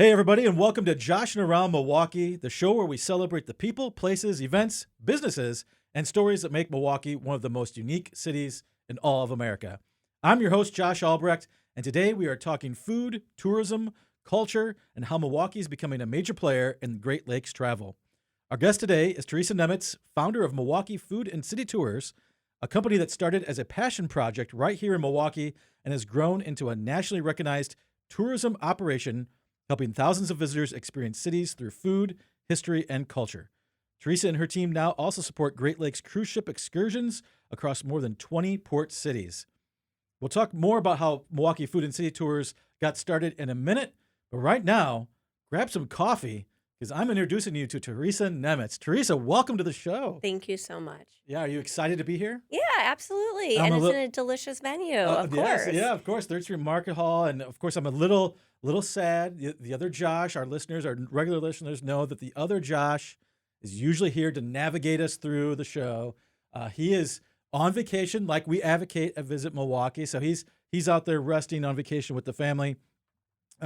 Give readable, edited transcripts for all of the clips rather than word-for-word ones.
Hey, everybody, and welcome to Joshing Around Milwaukee, the show where we celebrate the people, places, events, businesses, and stories that make Milwaukee one of the most unique cities in all of America. I'm your host, Josh Albrecht, and today we are talking food, tourism, culture, and how Milwaukee is becoming a major player in Great Lakes travel. Our guest today is Theresa Nemetz, founder of Milwaukee Food City Tours, a company that started as a passion project right here in Milwaukee and has grown into a nationally recognized tourism operation helping thousands of visitors experience cities through food, history, and culture. Theresa and her team now also support Great Lakes cruise ship excursions across more than 20 port cities. We'll talk more about how Milwaukee Food City Tours got started in a minute, but right now, grab some coffee because I'm introducing you to Theresa Nemetz. Theresa, welcome to the show. Thank you so much. Yeah, are you excited to be here? Yeah, absolutely. I'm And a it's in little. a delicious venue, of Yes, course. yeah, of course. Third Street Market Hall, and of course, I'm a little sad. The other Josh, our listeners, our regular listeners, know that the other Josh is usually here to navigate us through the show. He is on vacation, like we advocate at Visit Milwaukee, so he's out there resting on vacation with the family.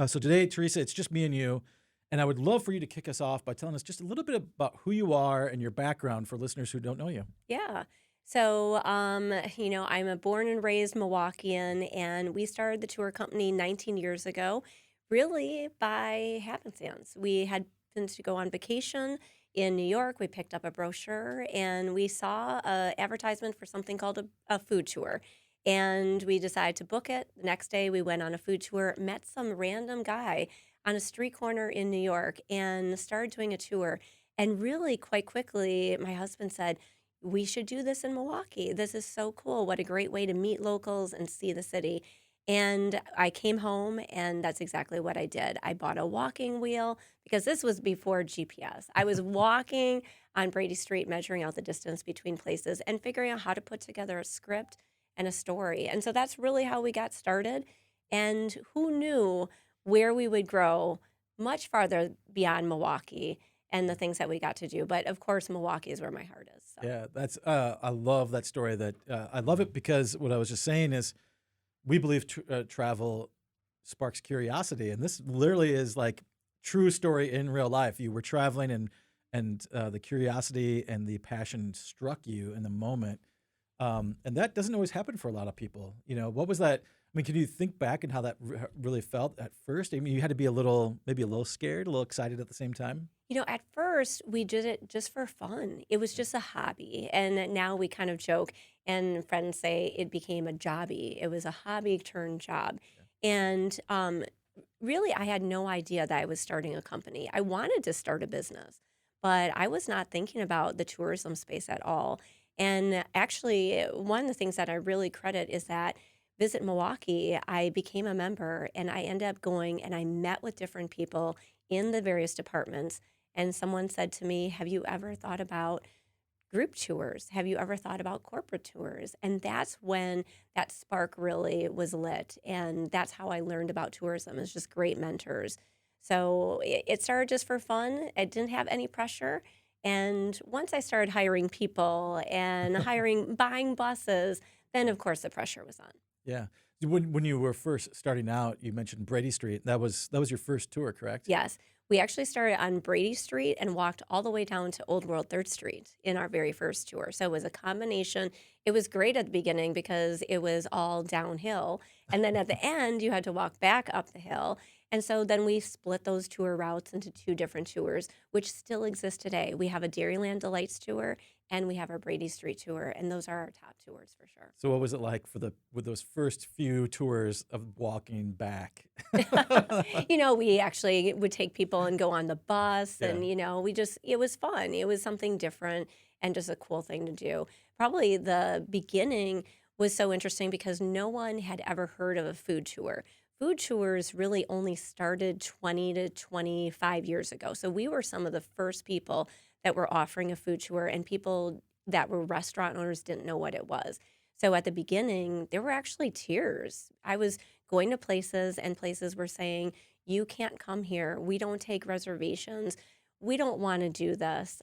So today, Theresa, it's just me and you, and I would love for you to kick us off by telling us just a little bit about who you are and your background for listeners who don't know you. Yeah. So, I'm a born and raised Milwaukeean, and we started the tour company 19 years ago, really by happenstance. We had happened to go on vacation in New York. We picked up a brochure, and we saw an advertisement for something called a food tour. And we decided to book it. The next day, we went on a food tour, met some random guy on a street corner in New York, and started doing a tour. And really, quite quickly, my husband said, we should do this in Milwaukee. This is so cool. What a great way to meet locals and see the city. And I came home, and that's exactly what I did. I bought a walking wheel because this was before GPS. I was walking on Brady Street, measuring out the distance between places and figuring out how to put together a script and a story. And so that's really how we got started. And who knew where we would grow much farther beyond Milwaukee and the things that we got to do. But of course, Milwaukee is where my heart is. So. Yeah, that's I love that story. That I love it because what I was just saying is we believe travel sparks curiosity, and this literally is like true story in real life. You were traveling, and the curiosity and the passion struck you in the moment, and that doesn't always happen for a lot of people. You know, what was that? I mean, can you think back and how that really felt at first? I mean, you had to be maybe a little scared, a little excited at the same time. At first we did it just for fun. It was just a hobby. And now we kind of joke, and friends say it became a jobby. It was a hobby turned job. And really, I had no idea that I was starting a company. I wanted to start a business, but I was not thinking about the tourism space at all. And actually, one of the things that I really credit is that Visit Milwaukee, I became a member, and I ended up going and I met with different people in the various departments. And someone said to me, have you ever thought about group tours? Have you ever thought about corporate tours? And that's when that spark really was lit. And that's how I learned about tourism. It's just great mentors. So it started just for fun. It didn't have any pressure. And once I started hiring people and buying buses, then of course the pressure was on. Yeah. When you were first starting out, you mentioned Brady Street. That was your first tour, correct? Yes. We actually started on Brady Street and walked all the way down to Old World 3rd Street in our very first tour. So it was a combination. It was great at the beginning because it was all downhill. And then at the end, you had to walk back up the hill. And so then we split those tour routes into two different tours, which still exist today. We have a Dairyland Delights tour and we have our Brady Street tour. And those are our top tours for sure. So what was it like with those first few tours of walking back? We actually would take people and go on the bus Yeah. and, it was fun. It was something different and just a cool thing to do. Probably the beginning was so interesting because no one had ever heard of a food tour. Food tours really only started 20 to 25 years ago. So we were some of the first people that were offering a food tour, and people that were restaurant owners didn't know what it was. So at the beginning, there were actually tears. I was going to places, and places were saying, you can't come here. We don't take reservations. We don't want to do this.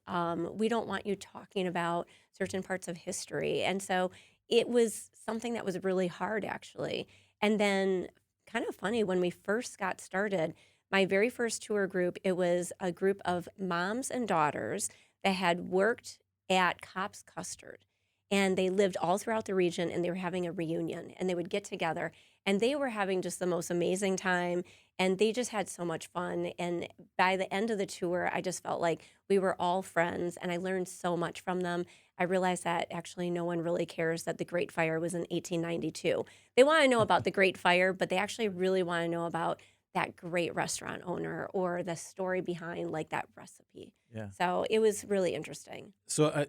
We don't want you talking about certain parts of history. And so it was something that was really hard, actually. And then kind of funny, when we first got started, My very first tour group, it was a group of moms and daughters that had worked at Cop's Custard. And they lived all throughout the region, and they were having a reunion, and they would get together, and they were having just the most amazing time, and they just had so much fun. And by the end of the tour, I just felt like we were all friends, and I learned so much from them. I realized that actually no one really cares that the Great Fire was in 1892. They want to know about the Great Fire, but they actually really want to know about that great restaurant owner or the story behind like that recipe. Yeah. So it was really interesting. So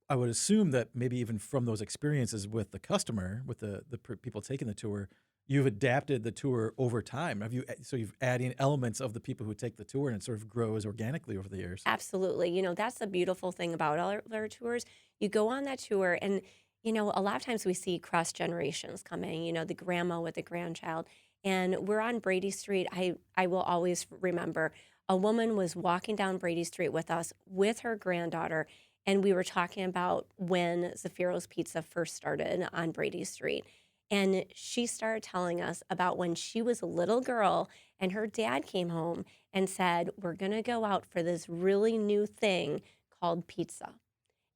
I would assume that maybe even from those experiences with the customer, with the people taking the tour, you've adapted the tour over time. So you've adding elements of the people who take the tour, and it sort of grows organically over the years. Absolutely. That's the beautiful thing about all our tours. You go on that tour, and, a lot of times we see cross generations coming, the grandma with the grandchild. And we're on Brady Street. I will always remember a woman was walking down Brady Street with us with her granddaughter, and we were talking about when Zaffiro's Pizza first started on Brady Street. And she started telling us about when she was a little girl and her dad came home and said, "We're going to go out for this really new thing called pizza."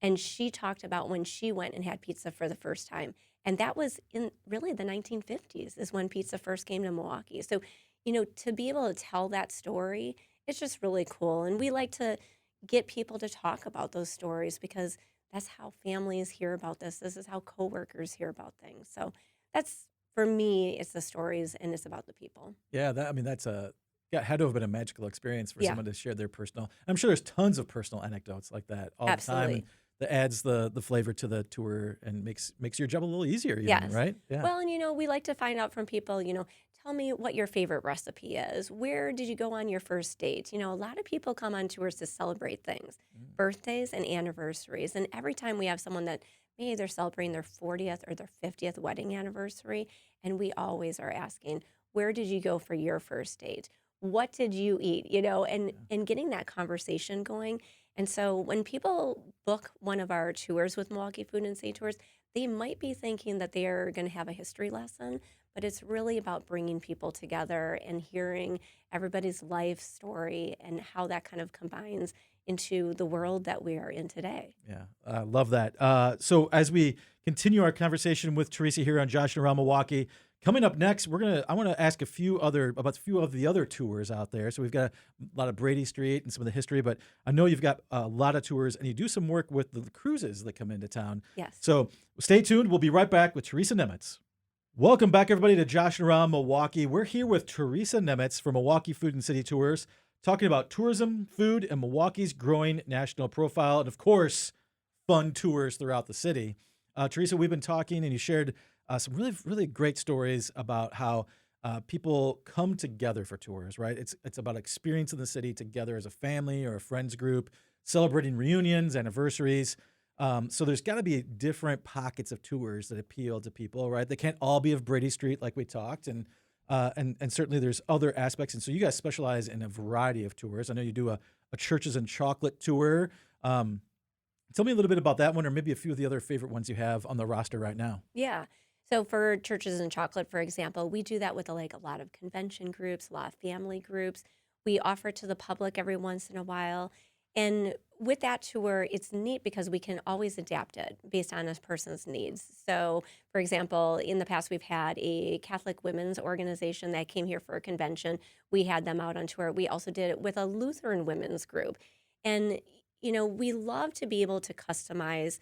And she talked about when she went and had pizza for the first time. And that was in really the 1950s is when pizza first came to Milwaukee. So, to be able to tell that story, it's just really cool. And we like to get people to talk about those stories because that's how families hear about this. This is how coworkers hear about things. So that's, for me, it's the stories and it's about the people. Yeah, had to have been a magical experience for Yeah. someone to share their personal. I'm sure there's tons of personal anecdotes like that all the time. Absolutely. And that adds the flavor to the tour and makes your job a little easier, even, Yes. right? Yeah. Well, and we like to find out from people, tell me what your favorite recipe is. Where did you go on your first date? A lot of people come on tours to celebrate things, birthdays and anniversaries. And every time we have someone that maybe they're celebrating their 40th or their 50th wedding anniversary, and we always are asking, where did you go for your first date? What did you eat? And getting that conversation going. And so when people book one of our tours with Milwaukee Food City Tours, they might be thinking that they're going to have a history lesson, but it's really about bringing people together and hearing everybody's life story and how that kind of combines into the world that we are in today. Yeah, I love that. So as we continue our conversation with Theresa here on Joshing Around Milwaukee, coming up next, I want to ask about a few of the other tours out there. So we've got a lot of Brady Street and some of the history, but I know you've got a lot of tours and you do some work with the cruises that come into town. Yes. So stay tuned. We'll be right back with Theresa Nemetz. Welcome back, everybody, to Joshing Around Milwaukee. We're here with Theresa Nemetz from Milwaukee Food City Tours, talking about tourism, food, and Milwaukee's growing national profile, and of course, fun tours throughout the city. Theresa, we've been talking, and you shared some really, really great stories about how people come together for tours, right? It's about experiencing the city together as a family or a friends group, celebrating reunions, anniversaries. So there's got to be different pockets of tours that appeal to people, right? They can't all be of Brady Street like we talked, and certainly there's other aspects. And so you guys specialize in a variety of tours. I know you do a churches and chocolate tour. Tell me a little bit about that one, or maybe a few of the other favorite ones you have on the roster right now. Yeah. So for Churches and Chocolate, for example, we do that with a lot of convention groups, a lot of family groups. We offer it to the public every once in a while. And with that tour, it's neat because we can always adapt it based on a person's needs. So, for example, in the past, we've had a Catholic women's organization that came here for a convention. We had them out on tour. We also did it with a Lutheran women's group. And, we love to be able to customize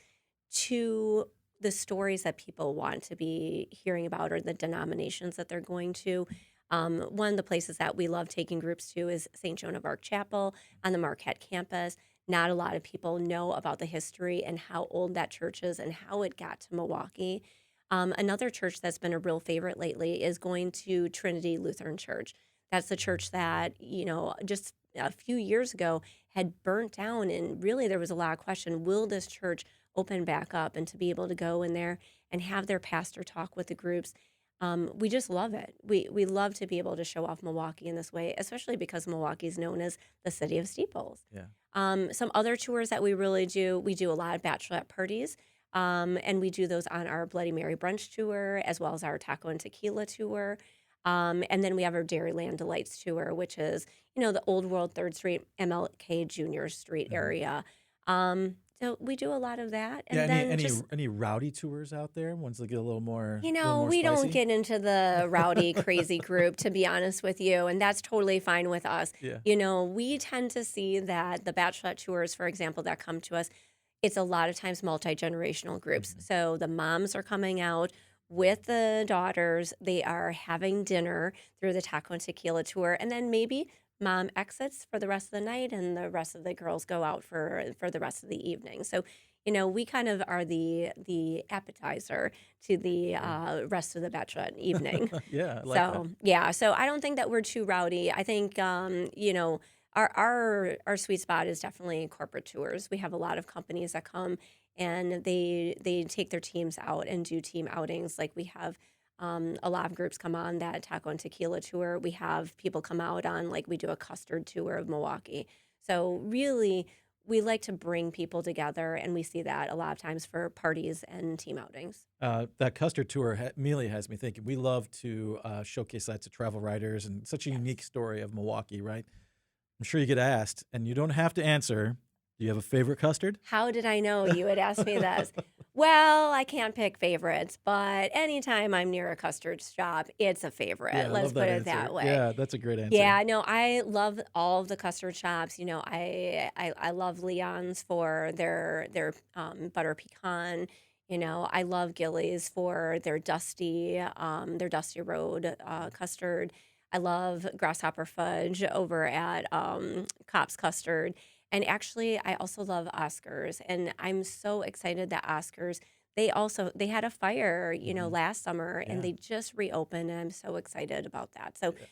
to the stories that people want to be hearing about or the denominations that they're going to. One of the places that we love taking groups to is St. Joan of Arc Chapel on the Marquette campus. Not a lot of people know about the history and how old that church is and how it got to Milwaukee. Another church that's been a real favorite lately is going to Trinity Lutheran Church. That's the church that, just a few years ago had burnt down, and really there was a lot of question, will this church open back up? And to be able to go in there and have their pastor talk with the groups, we just love it. We love to be able to show off Milwaukee in this way, especially because Milwaukee is known as the city of steeples. Yeah. Some other tours that we do a lot of bachelorette parties, and we do those on our Bloody Mary brunch tour as well as our taco and tequila tour. And then we have our Dairyland Delights tour, which is, the Old World 3rd Street, MLK Junior Street Hmm. area. So we do a lot of that. Yeah. And then just, Any rowdy tours out there? Ones that get a little more we don't spicy. get into the rowdy, crazy group, to be honest with you, and that's totally fine with us. Yeah. We tend to see that the bachelorette tours, for example, that come to us, it's a lot of times multi-generational groups. Hmm. So the moms are coming out with the daughters. They are having dinner through the taco and tequila tour, and then maybe mom exits for the rest of the night, and the rest of the girls go out for the rest of the evening. So, we kind of are the appetizer to the Sure. rest of the bachelorette evening. Yeah, I like that. So yeah, so I don't think that we're too rowdy. I think our sweet spot is definitely corporate tours. We have a lot of companies that come and they take their teams out and do team outings. Like we have a lot of groups come on that taco and tequila tour. We have people come out on like we do a custard tour of Milwaukee. So really, we like to bring people together, and we see that a lot of times for parties and team outings. That custard tour immediately has me thinking. We love to showcase that to travel writers, and such a unique Yes. story of Milwaukee, right? I'm sure you get asked, and you don't have to answer. Do you have a favorite custard? How did I know you would ask me this? Well, I can't pick favorites, but anytime I'm near a custard shop, it's a favorite. Yeah, I Let's love put that it answer. that way. Yeah, that's a great answer. Yeah, no, I love all of the custard shops. I love Leon's for their butter pecan. I love Gillies for their Dusty Road custard. I love Grasshopper Fudge over at Cops Custard. And actually, I also love Oscars, and I'm so excited that Oscars they had a fire, Hmm. last summer, and Yeah. they just reopened, and I'm so excited about that. So Yeah.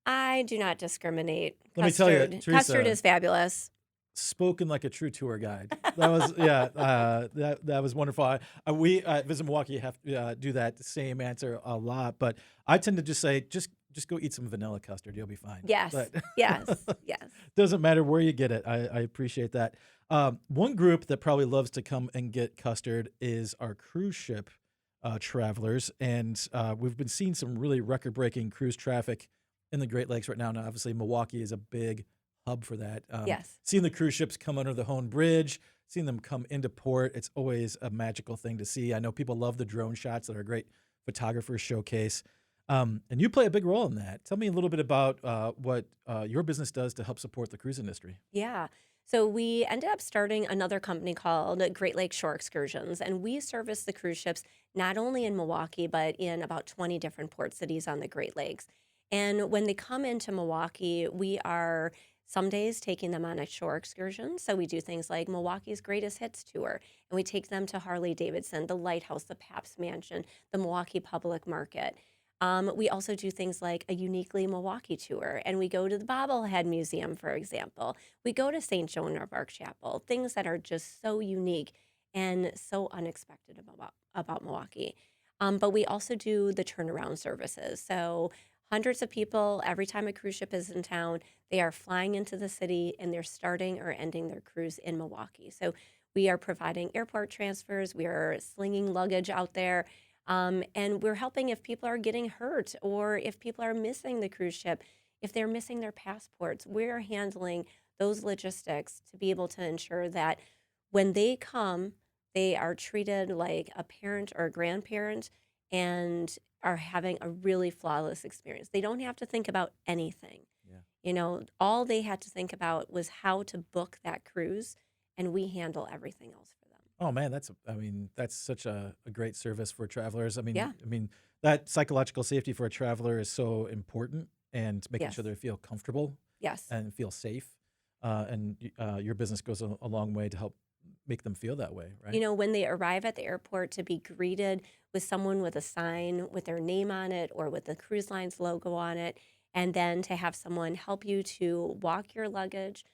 I do not discriminate. Let me tell you, Custard Teresa, is fabulous. spoken like a true tour guide. That was yeah. That was wonderful. We Visit Milwaukee have do that same answer a lot, but I tend to just say just go eat some vanilla custard. You'll be fine. Yes, But yes, yes. doesn't matter where you get it. I appreciate that. One group that probably loves to come and get custard is our cruise ship travelers, and we've been seeing some really record-breaking cruise traffic in the Great Lakes right now. Now, obviously, Milwaukee is a big hub for that. Yes. Seeing the cruise ships come under the Hone Bridge, seeing them come into port, it's always a magical thing to see. I know people love the drone shots that are a great photographers showcase. And you play a big role in that. Tell me a little bit about what your business does to help support the cruise industry. Yeah. So we ended up starting another company called Great Lakes Shore Excursions, and we service the cruise ships not only in Milwaukee, but in about 20 different port cities on the Great Lakes. And when they come into Milwaukee, we are some days taking them on a shore excursion. So we do things like Milwaukee's Greatest Hits Tour, and we take them to Harley Davidson, the Lighthouse, the Pabst Mansion, the Milwaukee Public Market. We also do things like a uniquely Milwaukee tour, and we go to the Bobblehead Museum, for example. We go to St. Joan of Arc Chapel, things that are just so unique and so unexpected about Milwaukee. But we also do the turnaround services. So hundreds of people, every time a cruise ship is in town, they are flying into the city and they're starting or ending their cruise in Milwaukee. So we are providing airport transfers, we are slinging luggage out there. And we're helping if people are getting hurt or if people are missing the cruise ship, if they're missing their passports. We're handling those logistics to be able to ensure that when they come, they are treated like a parent or a grandparent and are having a really flawless experience. They don't have to think about anything. Yeah. All they had to think about was how to book that cruise, and we handle everything else for them. Oh man, that's such a great service for travelers. Yeah. That psychological safety for a traveler is so important, and making sure Yes. they feel comfortable Yes. and feel safe. Your business goes a long way to help make them feel that way, right? When they arrive at the airport to be greeted with someone with a sign with their name on it or with the cruise line's logo on it, and then to have someone help you to walk your luggage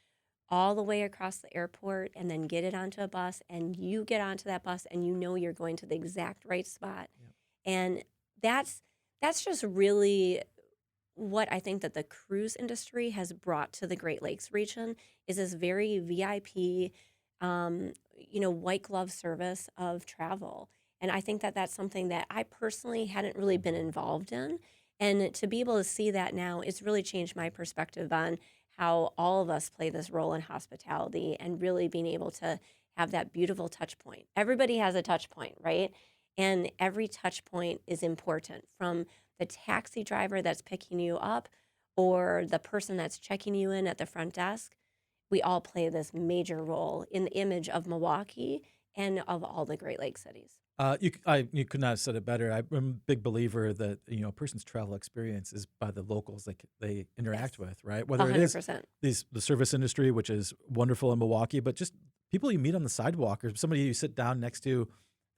all the way across the airport and then get it onto a bus, and you get onto that bus and you're going to the exact right spot. Yep. And that's just really what I think that the cruise industry has brought to the Great Lakes region is this very VIP, white glove service of travel. And I think that that's something that I personally hadn't really been involved in. And to be able to see that now, it's really changed my perspective on how all of us play this role in hospitality and really being able to have that beautiful touch point. Everybody has a touch point, right? And every touch point is important, from the taxi driver that's picking you up or the person that's checking you in at the front desk. We all play this major role in the image of Milwaukee and of all the Great Lakes cities. You could not have said it better. I'm a big believer that a person's travel experience is by the locals that they interact with, right? Whether it is 100%. the service industry, which is wonderful in Milwaukee, but just people you meet on the sidewalk or somebody you sit down next to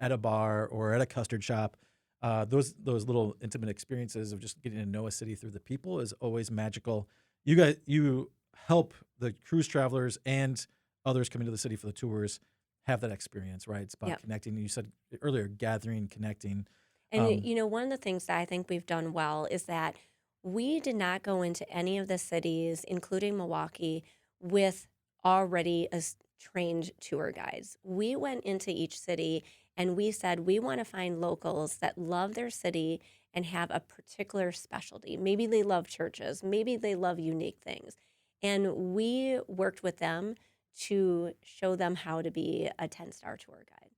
at a bar or at a custard shop. Those little intimate experiences of just getting to know a city through the people is always magical. You help the cruise travelers and others coming to the city for the tours have that experience, right? It's about connecting. You said earlier, gathering, connecting. And one of the things that I think we've done well is that we did not go into any of the cities, including Milwaukee, with already trained tour guides. We went into each city and we said, we want to find locals that love their city and have a particular specialty. Maybe they love churches. Maybe they love unique things. And we worked with them to show them how to be a 10-star tour guide.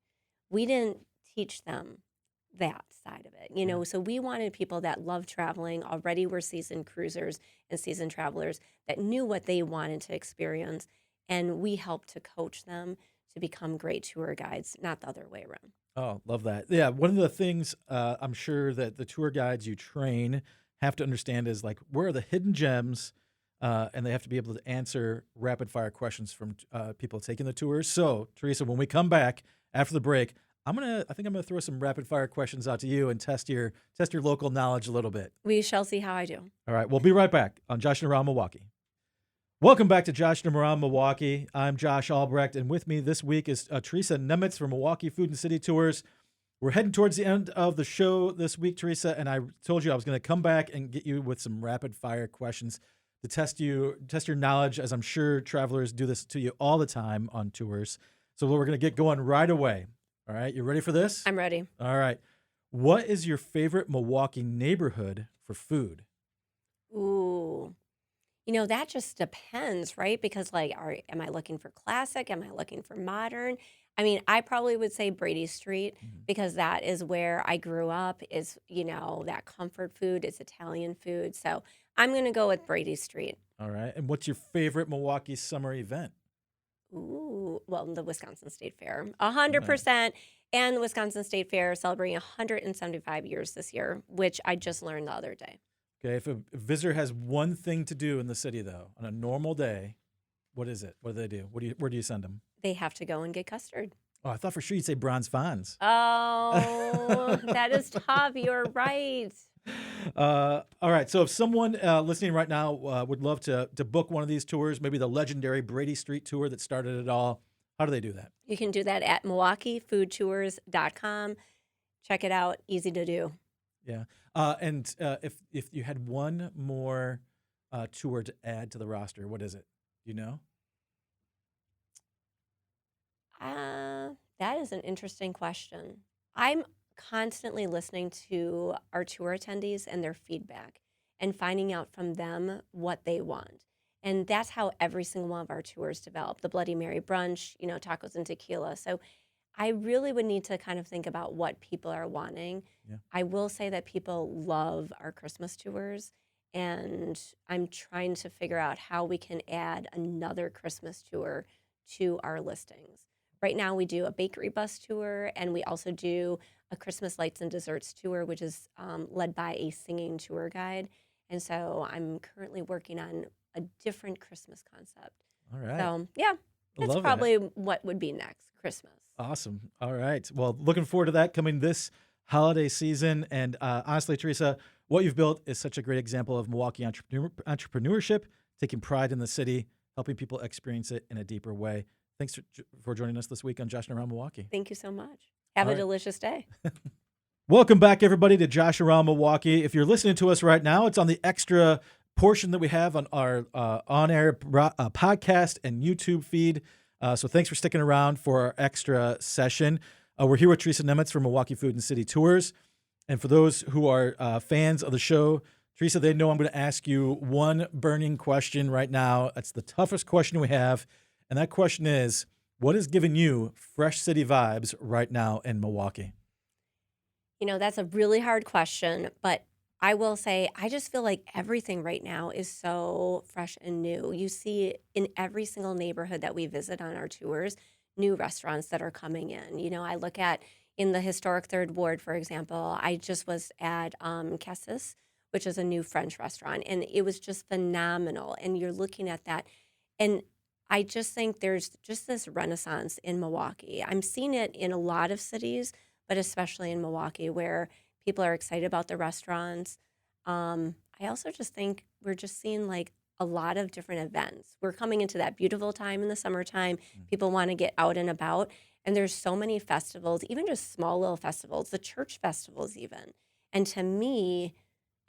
We didn't teach them that side of it, so we wanted people that love traveling, already were seasoned cruisers and seasoned travelers that knew what they wanted to experience, and we helped to coach them to become great tour guides, not the other way around. Oh, love that. Yeah, one of the things I'm sure that the tour guides you train have to understand is like, where are the hidden gems? And they have to be able to answer rapid fire questions from people taking the tours. So, Theresa, when we come back after the break, I think I'm gonna throw some rapid fire questions out to you and test your local knowledge a little bit. We shall see how I do. All right, we'll be right back on Joshing Around Milwaukee. Welcome back to Joshing Around Milwaukee. I'm Josh Albrecht, and with me this week is Theresa Nemetz from Milwaukee Food City Tours. We're heading towards the end of the show this week, Theresa, and I told you I was going to come back and get you with some rapid fire questions to test your knowledge, as I'm sure travelers do this to you all the time on tours. So we're going to get going right away. All right, you ready for this? I'm ready. All right. What is your favorite Milwaukee neighborhood for food? Ooh. That just depends, right? Because am I looking for classic? Am I looking for modern? I mean, I probably would say Brady Street because that is where I grew up, is, that comfort food, it's Italian food. So I'm going to go with Brady Street. All right. And what's your favorite Milwaukee summer event? Ooh, well, the Wisconsin State Fair, 100%. And the Wisconsin State Fair celebrating 175 years this year, which I just learned the other day. Okay, if a visitor has one thing to do in the city, though, on a normal day, what is it? What do they do? Where do you send them? They have to go and get custard. Oh, I thought for sure you'd say bronze fawns. Oh, that is tough. You're right. All right, so if someone listening right now would love to book one of these tours, maybe the legendary Brady Street tour that started it all, how do they do that? You can do that at MilwaukeeFoodTours.com. Check it out. Easy to do. Yeah. And if you had one more tour to add to the roster, what is it? Do you know? That is an interesting question. I'm constantly listening to our tour attendees and their feedback and finding out from them what they want. And that's how every single one of our tours develop. The Bloody Mary brunch, tacos and tequila. So I really would need to kind of think about what people are wanting. Yeah. I will say that people love our Christmas tours, and I'm trying to figure out how we can add another Christmas tour to our listings. Right now we do a bakery bus tour, and we also do a Christmas lights and desserts tour, which is led by a singing tour guide. And so I'm currently working on a different Christmas concept. All right. So yeah, that's probably what would be next, Christmas. Awesome. All right. Well, looking forward to that coming this holiday season. And honestly, Theresa, what you've built is such a great example of Milwaukee entrepreneurship, taking pride in the city, helping people experience it in a deeper way. Thanks for joining us this week on Joshing Around Milwaukee. Thank you so much. Have a delicious day. Welcome back, everybody, to Josh Around Milwaukee. If you're listening to us right now, it's on the extra portion that we have on our on-air podcast and YouTube feed. So thanks for sticking around for our extra session. We're here with Theresa Nemetz from Milwaukee Food City Tours. And for those who are fans of the show, Theresa, they know I'm going to ask you one burning question right now. It's the toughest question we have. And that question is, what is giving you fresh city vibes right now in Milwaukee? That's a really hard question, but I will say I just feel like everything right now is so fresh and new. You see in every single neighborhood that we visit on our tours, new restaurants that are coming in. I look at in the historic Third Ward, for example, I just was at Cassis, which is a new French restaurant, and it was just phenomenal. And you're looking at that, and I just think there's just this renaissance in Milwaukee. I'm seeing it in a lot of cities, but especially in Milwaukee, where people are excited about the restaurants. I also just think we're just seeing like a lot of different events. We're coming into that beautiful time in the summertime. People want to get out and about. And there's so many festivals, even just small little festivals, the church festivals even. And to me,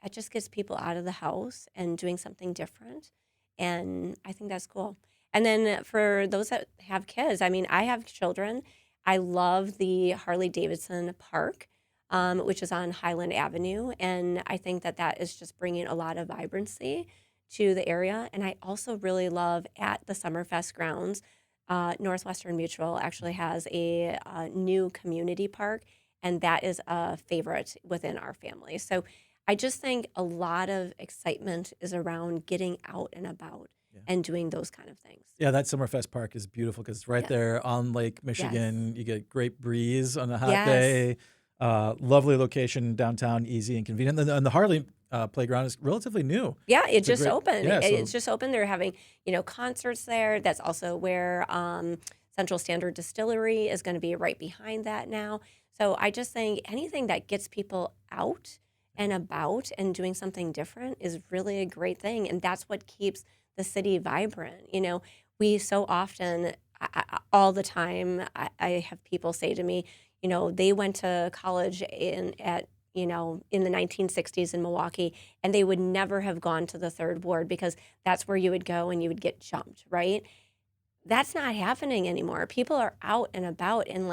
it just gets people out of the house and doing something different. And I think that's cool. And then for those that have kids, I mean, I have children. I love the Harley-Davidson Park, which is on Highland Avenue. And I think that that is just bringing a lot of vibrancy to the area. And I also really love at the Summerfest grounds, Northwestern Mutual actually has a new community park, and that is a favorite within our family. So I just think a lot of excitement is around getting out and about and doing those kind of things. Yeah, that Summerfest Park is beautiful because it's right there on Lake Michigan. You get great breeze on a hot day. Lovely location downtown, easy and convenient. And the Harley playground is relatively new. Yeah, it just opened. Yeah, It's just opened. They're having, concerts there. That's also where Central Standard Distillery is going to be right behind that now. So I just think anything that gets people out and about and doing something different is really a great thing. And that's what keeps the city vibrant. We so often, all the time, I have people say to me, they went to college in the 1960s in Milwaukee, and they would never have gone to the Third Ward because that's where you would go and you would get jumped, right? That's not happening anymore. People are out and about, and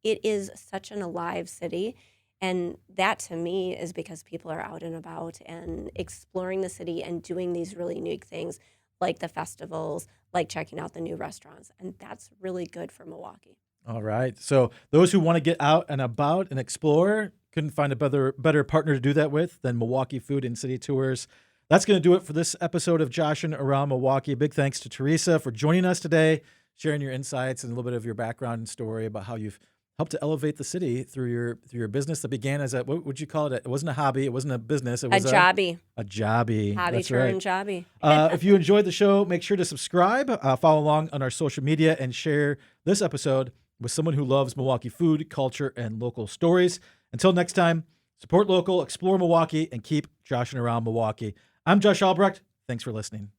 it is such an alive city. And that to me is because people are out and about and exploring the city and doing these really unique things like the festivals, like checking out the new restaurants. And that's really good for Milwaukee. All right. So those who want to get out and about and explore couldn't find a better partner to do that with than Milwaukee Food City Tours. That's going to do it for this episode of Joshing Around Milwaukee. Big thanks to Theresa for joining us today, sharing your insights and a little bit of your background and story about how you've helped to elevate the city through your business that began as what would you call it? It wasn't a hobby. It wasn't a business. It was a jobby. A jobby. Hobby That's turned right. jobby. If you enjoyed the show, make sure to subscribe, follow along on our social media, and share this episode with someone who loves Milwaukee food, culture, and local stories. Until next time, support local, explore Milwaukee, and keep joshing around Milwaukee. I'm Josh Albrecht. Thanks for listening.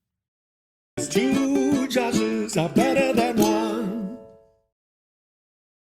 Two Joshes are better than